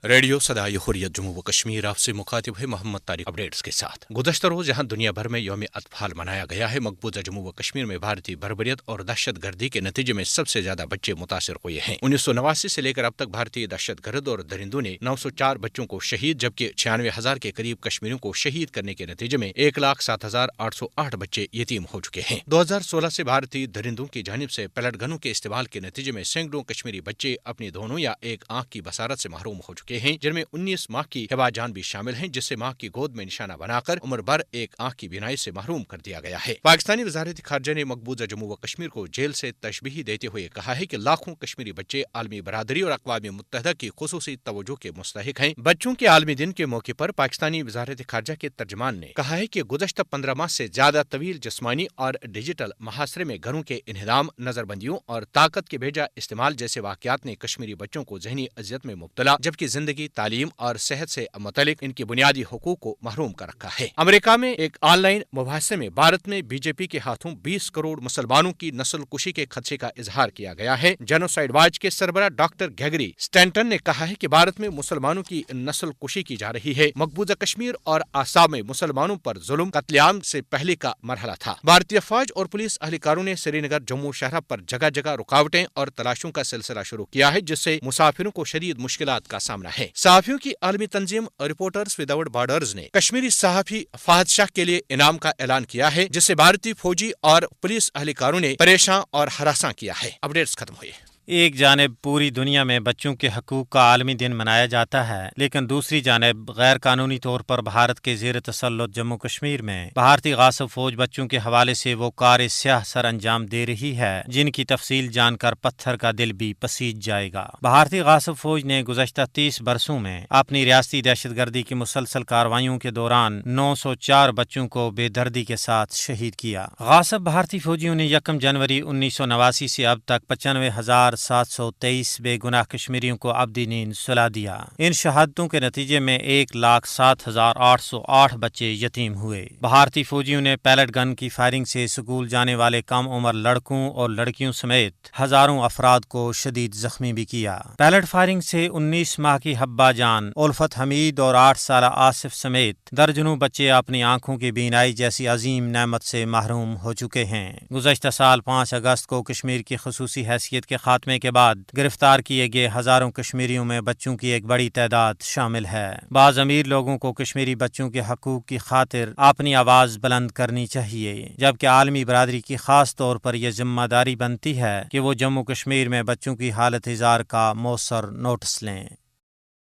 Radio صدائے حریت جموں و کشمیر آپ سے مخاطب ہے محمد طارق اپڈیٹس کے ساتھ۔ گزشتہ روز جہاں دنیا بھر میں یوم اطفال منایا گیا ہے، مقبوضہ جموں و کشمیر میں بھارتی بربریت اور دہشت گردی کے نتیجے میں سب سے زیادہ بچے متاثر ہوئے ہیں۔ 1989 سے لے کر اب تک بھارتی دہشت گرد اور درندوں نے 904 بچوں کو شہید جبکہ 96,000 کے قریب کشمیریوں کو شہید کرنے کے نتیجے میں 107,808 بچے یتیم ہو چکے ہیں۔ 2016 سے بھارتی درندوں کی جانب سے پیلٹ گنوں کے استعمال کے نتیجے میں سینکڑوں کشمیری بچے اپنی دونوں یا ایک آنکھ کی بصارت سے محروم ہو چکے ہیں، جن میں 19 ماہ کی ہبا جان بھی شامل ہیں، جسے ماں کی گود میں نشانہ بنا کر عمر بھر ایک آنکھ کی بینائی سے محروم کر دیا گیا ہے۔ پاکستانی وزارت خارجہ نے مقبوضہ جموں و کشمیر کو جیل سے تشبیہ دیتے ہوئے کہا ہے کہ لاکھوں کشمیری بچے عالمی برادری اور اقوام متحدہ کی خصوصی توجہ کے مستحق ہیں۔ بچوں کے عالمی دن کے موقع پر پاکستانی وزارت خارجہ کے ترجمان نے کہا ہے کہ گزشتہ 15 ماہ سے زیادہ طویل جسمانی اور ڈیجیٹل محاصرے میں گھروں کے انہدام، نظر بندیوں اور طاقت کے بھیجا استعمال جیسے واقعات نے کشمیری بچوں کو ذہنی اذیت میں مبتلا جبکہ زندگی، تعلیم اور صحت سے متعلق ان کی بنیادی حقوق کو محروم کر رکھا ہے۔ امریکہ میں ایک آن لائن مباحثے میں بھارت میں بی جے پی کے ہاتھوں 20 کروڑ مسلمانوں کی نسل کشی کے خدشے کا اظہار کیا گیا ہے۔ جینوسائیڈ واچ کے سربراہ ڈاکٹر گیگری اسٹینٹن نے کہا ہے کہ بھارت میں مسلمانوں کی نسل کشی کی جا رہی ہے۔ مقبوضہ کشمیر اور آسام میں مسلمانوں پر ظلم قتل عام سے پہلے کا مرحلہ تھا۔ بھارتی فوج اور پولیس اہلکاروں نے سری نگر، جموں شہر پر جگہ جگہ رکاوٹیں اور تلاشیوں کا سلسلہ شروع کیا ہے، جس سے مسافروں کو شدید مشکلات کا سامنا ہے۔ صحافیوں کی عالمی تنظیم رپورٹرز وداؤٹ بارڈرز نے کشمیری صحافی فہد شاہ کے لیے انعام کا اعلان کیا ہے، جسے بھارتی فوجی اور پولیس اہلکاروں نے پریشان اور ہراساں کیا ہے۔ اپڈیٹس ختم ہوئے۔ ایک جانب پوری دنیا میں بچوں کے حقوق کا عالمی دن منایا جاتا ہے، لیکن دوسری جانب غیر قانونی طور پر بھارت کے زیر تسلط جموں کشمیر میں بھارتی غاصب فوج بچوں کے حوالے سے وہ کار سیاہ سر انجام دے رہی ہے جن کی تفصیل جان کر پتھر کا دل بھی پسیج جائے گا۔ بھارتی غاصب فوج نے گزشتہ 30 برسوں میں اپنی ریاستی دہشت گردی کی مسلسل کارروائیوں کے دوران 904 بچوں کو بے دردی کے ساتھ شہید کیا۔ غاصب بھارتی فوجیوں نے 1 جنوری 1989 سے اب تک 95,723 بے گناہ کشمیریوں کو ابدی نیند سلا دیا۔ ان شہادتوں کے نتیجے میں 107,808 بچے یتیم ہوئے۔ بھارتی فوجیوں نے پیلٹ گن کی فائرنگ سے سکول جانے والے کم عمر لڑکوں اور لڑکیوں سمیت ہزاروں افراد کو شدید زخمی بھی کیا۔ پیلٹ فائرنگ سے 19 ماہ کی حبا جان، الفت حمید اور 8 سالہ آصف سمیت درجنوں بچے اپنی آنکھوں کی بینائی جیسی عظیم نعمت سے محروم ہو چکے ہیں۔ گزشتہ سال 5 اگست کو کشمیر کی خصوصی حیثیت کے خاتمے کے بعد گرفتار کیے گئے ہزاروں کشمیریوں میں بچوں کی ایک بڑی تعداد شامل ہے۔ بعض امیر لوگوں کو کشمیری بچوں کے حقوق کی خاطر اپنی آواز بلند کرنی چاہیے، جبکہ عالمی برادری کی خاص طور پر یہ ذمہ داری بنتی ہے کہ وہ جموں کشمیر میں بچوں کی حالت اظہار کا مؤثر نوٹس لیں۔